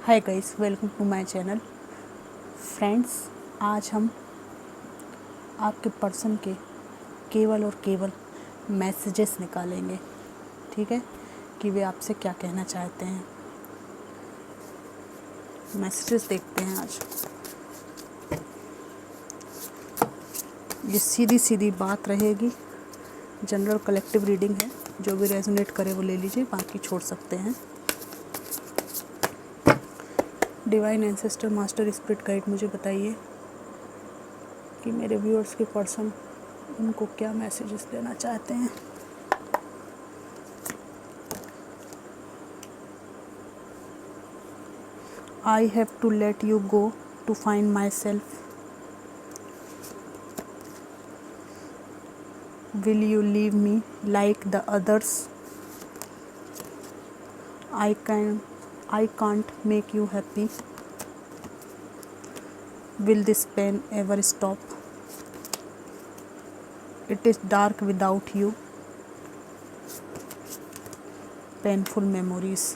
Hi guys, welcome to my channel. Friends, आज हम आपके पर्सन के केवल और केवल मैसेजेस निकालेंगे, ठीक है, कि वे आपसे क्या कहना चाहते हैं। मैसेजेस देखते हैं आज। ये सीधी सीधी बात रहेगी, जनरल कलेक्टिव रीडिंग है। जो भी रेजोनेट करे वो ले लीजिए, बाकी छोड़ सकते हैं। Divine ancestor master spirit guide, मुझे बताइए कि मेरे व्यूअर्स के पर्सन उनको क्या मैसेजेस देना चाहते हैं। I have to let you go to find myself. Will you leave me like the others? I can't make you happy. Will this pain ever stop? It is dark without you. Painful memories.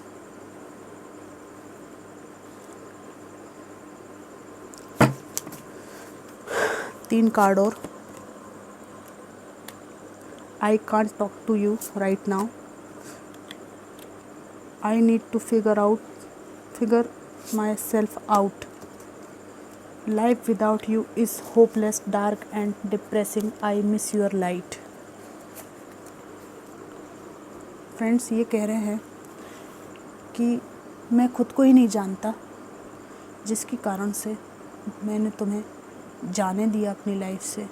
तीन card और। I can't talk to you right now. I need to figure myself out. Life without you is hopeless, dark and depressing. I miss your light. Friends, ये कह रहे हैं कि मैं खुद को ही नहीं जानता, जिसके कारण से मैंने तुम्हें जाने दिया अपनी लाइफ से,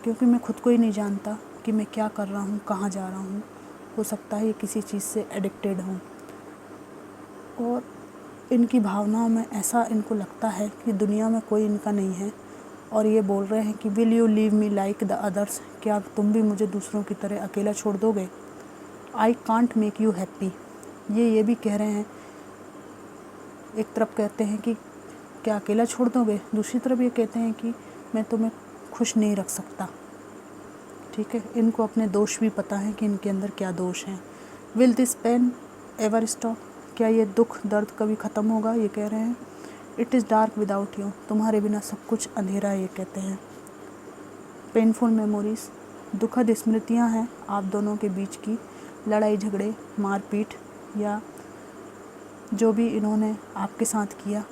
क्योंकि मैं खुद को ही नहीं जानता कि मैं क्या कर रहा हूँ, कहाँ जा रहा हूँ। हो सकता है ये किसी चीज़ से एडिक्टेड हूँ, और इनकी भावनाओं में ऐसा इनको लगता है कि दुनिया में कोई इनका नहीं है, और ये बोल रहे हैं कि will you leave me like the others, क्या तुम भी मुझे दूसरों की तरह अकेला छोड़ दोगे। I can't make you happy, ये भी कह रहे हैं। एक तरफ कहते हैं कि क्या अकेला छोड़ दोगे, दूसरी तरफ ये कहते हैं कि मैं तुम्हें खुश नहीं रख सकता। ठीक है, इनको अपने दोष भी पता है कि इनके अंदर क्या दोष हैं। Will this pain ever stop, क्या ये दुख दर्द कभी ख़त्म होगा, ये कह रहे हैं। It is dark without you, तुम्हारे बिना सब कुछ अंधेरा है, ये कहते हैं। पेनफुल मेमोरीज, दुखद स्मृतियाँ हैं आप दोनों के बीच की, लड़ाई झगड़े, मारपीट, या जो भी इन्होंने आपके साथ किया,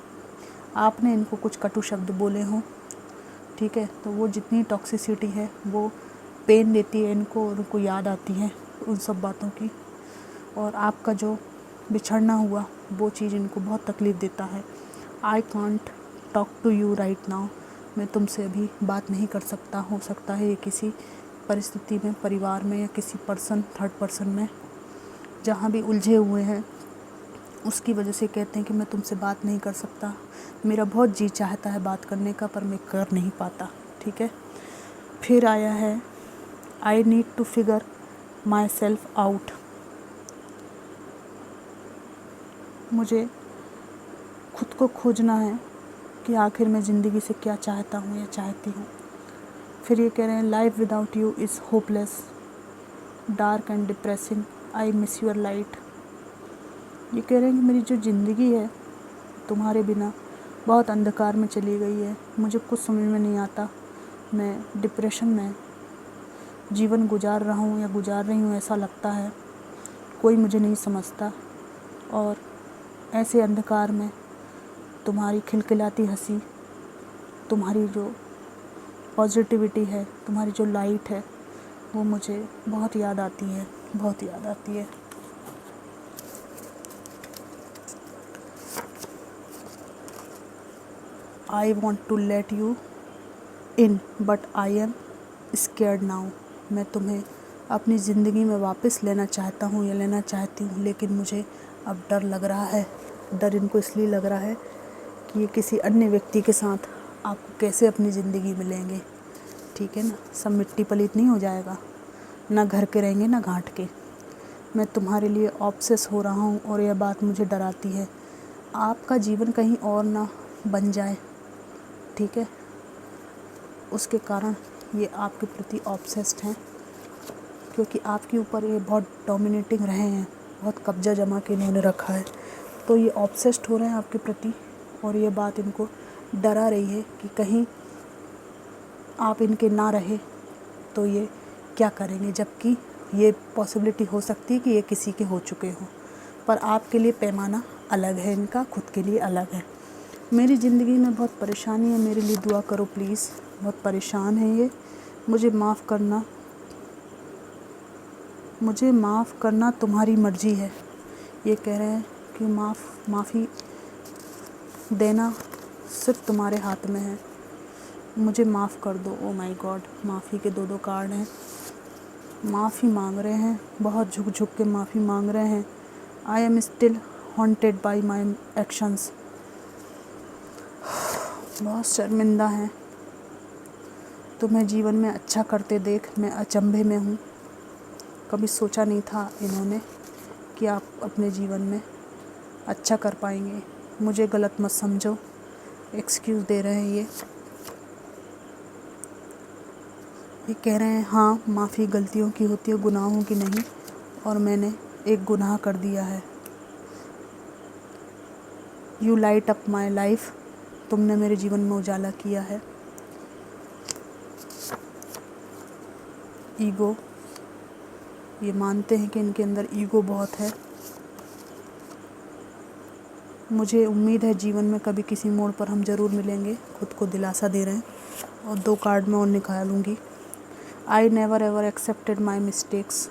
आपने इनको कुछ कटु शब्द बोले हों, ठीक है, तो वो जितनी टॉक्सिसिटी है वो पेन देती है इनको, और उनको याद आती है उन सब बातों की। और आपका जो बिछड़ना हुआ वो चीज़ इनको बहुत तकलीफ़ देता है। I can't talk to you right now, मैं तुमसे अभी बात नहीं कर सकता। हो सकता है ये किसी परिस्थिति में, परिवार में, या किसी पर्सन, थर्ड पर्सन में, जहाँ भी उलझे हुए हैं, उसकी वजह से कहते हैं कि मैं तुमसे बात नहीं कर सकता। मेरा बहुत जी चाहता है बात करने का, पर मैं कर नहीं पाता। ठीक है, फिर आया है I need to figure myself out, मुझे खुद को खोजना है कि आखिर मैं ज़िंदगी से क्या चाहता हूँ या चाहती हूँ। फिर ये कह रहे हैं life without you is hopeless, dark and depressing, I miss your light. ये कह रहे हैं कि मेरी जो ज़िंदगी है तुम्हारे बिना बहुत अंधकार में चली गई है, मुझे कुछ समझ में नहीं आता, मैं डिप्रेशन में जीवन गुजार रहा हूँ या गुजार रही हूँ, ऐसा लगता है, कोई मुझे नहीं समझता। और ऐसे अंधकार में तुम्हारी खिलखिलाती हंसी, तुम्हारी जो पॉजिटिविटी है, तुम्हारी जो लाइट है, वो मुझे बहुत याद आती है, बहुत याद आती है। I want to let you in but I am scared now, मैं तुम्हें अपनी ज़िंदगी में वापस लेना चाहता हूँ या लेना चाहती हूँ, लेकिन मुझे अब डर लग रहा है। डर इनको इसलिए लग रहा है कि ये किसी अन्य व्यक्ति के साथ आपको कैसे अपनी ज़िंदगी में लेंगे। ठीक है ना, सब मिट्टी पलीत नहीं हो जाएगा, ना घर के रहेंगे ना घाट के। मैं तुम्हारे लिए ऑब्सेस हो रहा हूँ, और यह बात मुझे डराती है आपका जीवन कहीं और ना बन जाए। ठीक है, उसके कारण ये आपके प्रति ऑब्सेस्ड हैं, क्योंकि आपके ऊपर ये बहुत डोमिनेटिंग रहे हैं, बहुत कब्जा जमा के इन्होंने रखा है। तो ये ऑब्सेस्ड हो रहे हैं आपके प्रति और ये बात इनको डरा रही है कि कहीं आप इनके ना रहे तो ये क्या करेंगे, जबकि ये पॉसिबिलिटी हो सकती है कि ये किसी के हो चुके हों। पर आपके लिए पैमाना अलग है, इनका खुद के लिए अलग है। मेरी ज़िंदगी में बहुत परेशानी है, मेरे लिए दुआ करो प्लीज़। बहुत परेशान है ये, मुझे माफ़ करना तुम्हारी मर्ज़ी है। ये कह रहे हैं कि माफ़ी देना सिर्फ तुम्हारे हाथ में है, मुझे माफ़ कर दो। ओ माय गॉड, माफ़ी के 2 कार्ड हैं। माफ़ी मांग रहे हैं, बहुत झुक झुक के माफ़ी मांग रहे हैं। I am still haunted by my actions. बहुत शर्मिंदा हैं। तुम्हें जीवन में अच्छा करते देख मैं अचंभे में हूँ। कभी सोचा नहीं था इन्होंने कि आप अपने जीवन में अच्छा कर पाएंगे। मुझे गलत मत समझो, एक्सक्यूज़ दे रहे हैं ये कह रहे हैं हाँ, माफ़ी गलतियों की होती है, गुनाहों की नहीं, और मैंने एक गुनाह कर दिया है। You light up my life, तुमने मेरे जीवन में उजाला किया है। ईगो, ये मानते हैं कि इनके अंदर ईगो बहुत है। मुझे उम्मीद है जीवन में कभी किसी मोड़ पर हम ज़रूर मिलेंगे, खुद को दिलासा दे रहे हैं। और 2 कार्ड मैं और निकालूंगी। I never ever accepted my mistakes,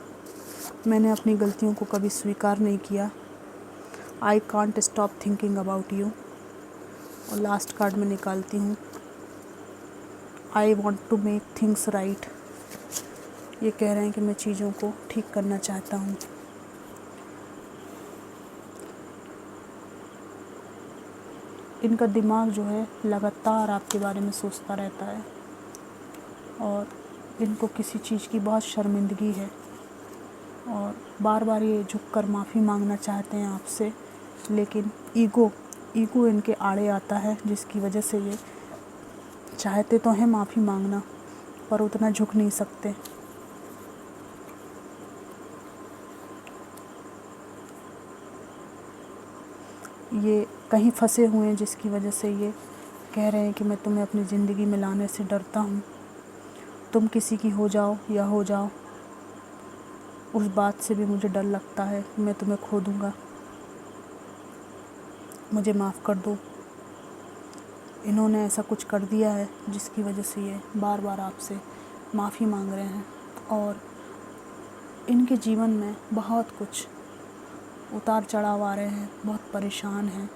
मैंने अपनी गलतियों को कभी स्वीकार नहीं किया। I can't stop thinking about you. और लास्ट कार्ड में निकालती हूँ, I want to make things right. ये कह रहे हैं कि मैं चीज़ों को ठीक करना चाहता हूँ। इनका दिमाग जो है लगातार आपके बारे में सोचता रहता है और इनको किसी चीज़ की बहुत शर्मिंदगी है और बार बार ये झुककर माफ़ी मांगना चाहते हैं आपसे, लेकिन ईगो इनके आड़े आता है, जिसकी वजह से ये चाहते तो हैं माफ़ी मांगना पर उतना झुक नहीं सकते। ये कहीं फंसे हुए हैं, जिसकी वजह से ये कह रहे हैं कि मैं तुम्हें अपनी ज़िंदगी में लाने से डरता हूँ। तुम किसी की हो जाओ या हो जाओ, उस बात से भी मुझे डर लगता है कि मैं तुम्हें खो दूँगा। मुझे माफ़ कर दो। इन्होंने ऐसा कुछ कर दिया है जिसकी वजह से ये बार बार आपसे माफ़ी मांग रहे हैं और इनके जीवन में बहुत कुछ उतार चढ़ाव आ रहे हैं, बहुत परेशान हैं।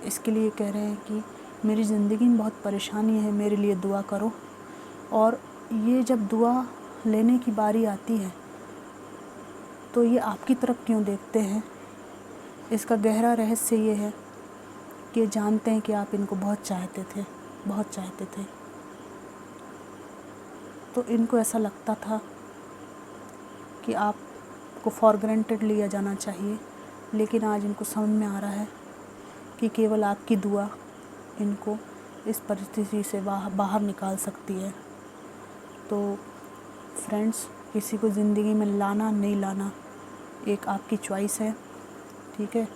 इसके लिए कह रहे हैं कि मेरी ज़िंदगी में बहुत परेशानी है, मेरे लिए दुआ करो। और ये जब दुआ लेने की बारी आती है तो ये आपकी तरफ क्यों देखते हैं? इसका गहरा रहस्य ये है कि ये जानते हैं कि आप इनको बहुत चाहते थे। तो इनको ऐसा लगता था कि आपको फॉर ग्रांटेड लिया जाना चाहिए, लेकिन आज इनको समझ में आ रहा है कि केवल आपकी दुआ इनको इस परिस्थिति से बाहर निकाल सकती है। तो फ्रेंड्स, किसी को ज़िंदगी में लाना नहीं लाना एक आपकी चॉइस है, ठीक है।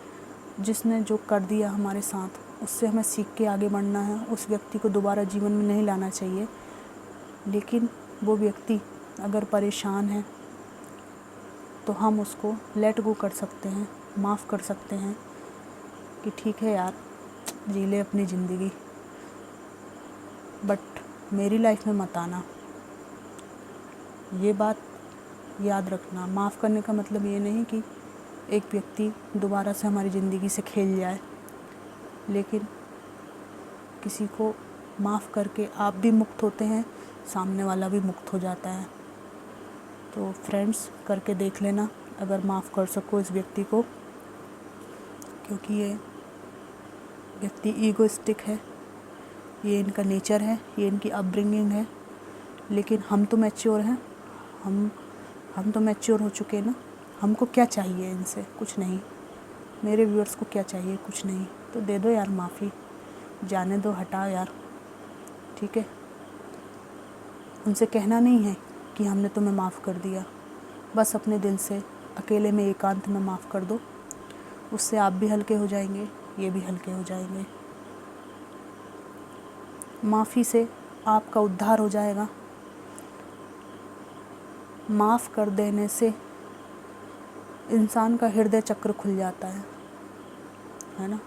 जिसने जो कर दिया हमारे साथ, उससे हमें सीख के आगे बढ़ना है। उस व्यक्ति को दोबारा जीवन में नहीं लाना चाहिए, लेकिन वो व्यक्ति अगर परेशान है तो हम उसको लेट गो कर सकते हैं, माफ़ कर सकते हैं कि ठीक है यार, जी ले अपनी ज़िंदगी, बट मेरी लाइफ में मत आना। ये बात याद रखना। माफ़ करने का मतलब ये नहीं कि एक व्यक्ति दोबारा से हमारी ज़िंदगी से खेल जाए, लेकिन किसी को माफ़ करके आप भी मुक्त होते हैं, सामने वाला भी मुक्त हो जाता है। तो फ्रेंड्स, करके देख लेना अगर माफ़ कर सको इस व्यक्ति को, क्योंकि ये व्यक्ति ईगोइस्टिक है, ये इनका नेचर है, ये इनकी अपब्रिंगिंग है। लेकिन हम तो मैच्योर हैं, हम तो मैच्योर हो चुके हैं ना। हमको क्या चाहिए इनसे? कुछ नहीं। मेरे व्यूअर्स को क्या चाहिए? कुछ नहीं। तो दे दो यार माफ़ी, जाने दो, हटाओ यार, ठीक है। उनसे कहना नहीं है कि हमने तुम्हें माफ़ कर दिया, बस अपने दिल से अकेले में एकांत में माफ़ कर दो उससे आप भी हल्के हो जाएंगे, ये भी हल्के हो जाएंगे। माफ़ी से आपका उद्धार हो जाएगा। माफ़ कर देने से इंसान का हृदय चक्र खुल जाता है ना।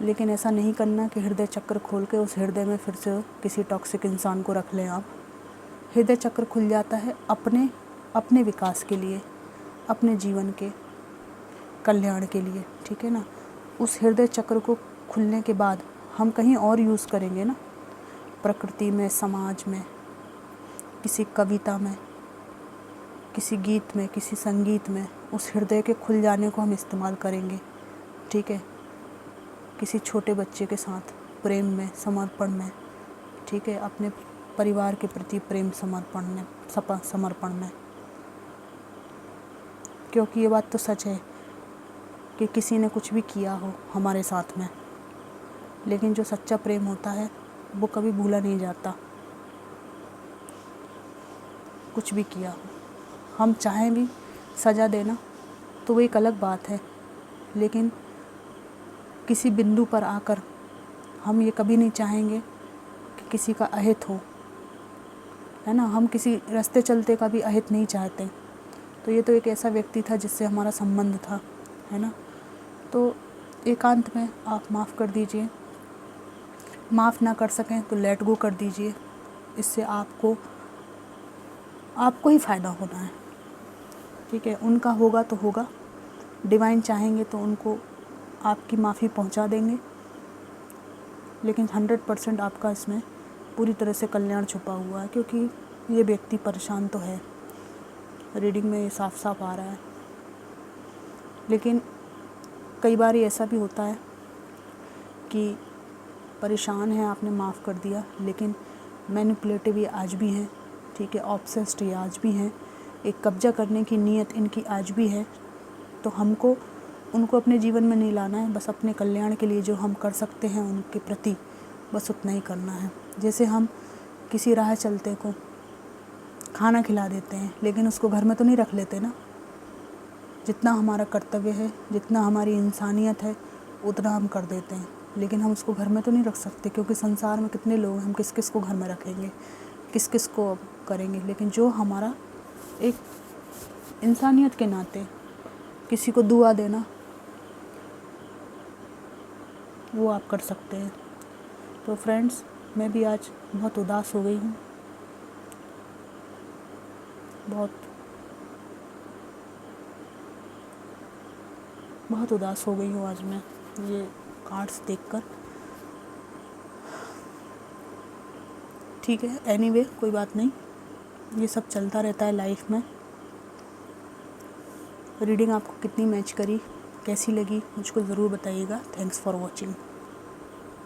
लेकिन ऐसा नहीं करना कि हृदय चक्र खोल के उस हृदय में फिर से किसी टॉक्सिक इंसान को रख लें आप। हृदय चक्र खुल जाता है अपने विकास के लिए, अपने जीवन के कल्याण के लिए, ठीक है ना। उस हृदय चक्र को खुलने के बाद हम कहीं और यूज़ करेंगे ना, प्रकृति में, समाज में, किसी कविता में, किसी गीत में, किसी संगीत में उस हृदय के खुल जाने को हम इस्तेमाल करेंगे, ठीक है। किसी छोटे बच्चे के साथ प्रेम में, समर्पण में, ठीक है, अपने परिवार के प्रति प्रेम समर्पण में। क्योंकि ये बात तो सच है कि किसी ने कुछ भी किया हो हमारे साथ में, लेकिन जो सच्चा प्रेम होता है वो कभी भूला नहीं जाता। कुछ भी किया हो, हम चाहें भी सज़ा देना तो वो एक अलग बात है, लेकिन किसी बिंदु पर आकर हम ये कभी नहीं चाहेंगे कि किसी का अहित हो, है ना। हम किसी रास्ते चलते का भी अहित नहीं चाहते। तो ये तो एक ऐसा व्यक्ति था जिससे हमारा संबंध था, है ना। तो एकांत में आप माफ़ कर दीजिए। माफ़ ना कर सकें तो लेट गो कर दीजिए। इससे आपको ही फ़ायदा होना है, ठीक है। उनका होगा तो होगा, डिवाइन चाहेंगे तो उनको आपकी माफ़ी पहुंचा देंगे, लेकिन 100% आपका इसमें पूरी तरह से कल्याण छुपा हुआ है, क्योंकि ये व्यक्ति परेशान तो है, रीडिंग में ये साफ साफ आ रहा है। लेकिन कई बार ऐसा भी होता है कि परेशान है, आपने माफ़ कर दिया, लेकिन मैनिपुलेटिव ये आज भी हैं, ठीक है। ऑब्सेस्ड ये आज भी हैं, एक कब्जा करने की नीयत इनकी आज भी है। तो हमको उनको अपने जीवन में नहीं लाना है, बस अपने कल्याण के लिए जो हम कर सकते हैं उनके प्रति बस उतना ही करना है। जैसे हम किसी राह चलते को खाना खिला देते हैं, लेकिन उसको घर में तो नहीं रख लेते ना। जितना हमारा कर्तव्य है, जितना हमारी इंसानियत है, उतना हम कर देते हैं, लेकिन हम उसको घर में तो नहीं रख सकते, क्योंकि संसार में कितने लोग हैं, हम किस किस को घर में रखेंगे, किस किस को करेंगे। लेकिन जो हमारा एक इंसानियत के नाते किसी को दुआ देना, वो आप कर सकते हैं। तो फ्रेंड्स, मैं भी आज बहुत उदास हो गई हूँ, बहुत उदास हो गई हूँ आज मैं ये कार्ड्स देखकर। ठीक है, एनीवे कोई बात नहीं, ये सब चलता रहता है लाइफ में। रीडिंग आपको कितनी मैच करी, कैसी लगी, मुझको ज़रूर बताइएगा। Thanks for watching.